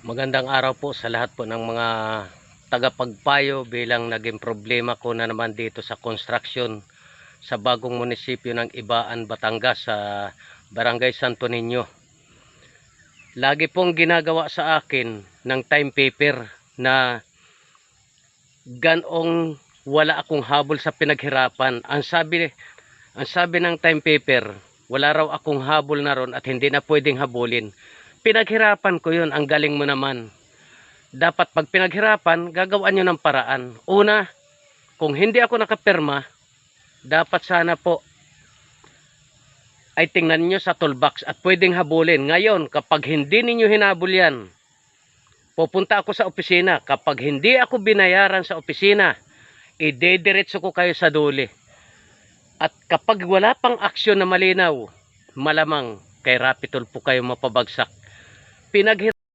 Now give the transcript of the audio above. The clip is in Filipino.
Magandang araw po sa lahat po ng mga tagapagpayo bilang naging problema ko na naman dito sa construction sa bagong munisipyo ng Ibaan, Batangas sa Barangay Santo Niño. Lagi pong ginagawa sa akin ng time paper na ganong wala akong habol sa pinaghirapan. Ang sabi ng time paper, wala raw akong habol na ron at hindi na pwedeng habulin. Pinaghirapan ko yun, ang galing mo naman. Dapat pag pinaghirapan, gagawin nyo ng paraan. Una, kung hindi ako nakapirma, dapat sana po ay tingnan nyo sa toolbox at pwedeng habulin. Ngayon, kapag hindi ninyo hinabol yan, pupunta ako sa opisina. Kapag hindi ako binayaran sa opisina, idediretso ko kayo sa duli. At kapag wala pang aksyon na malinaw, malamang kay Rapitol po kayo mapabagsak.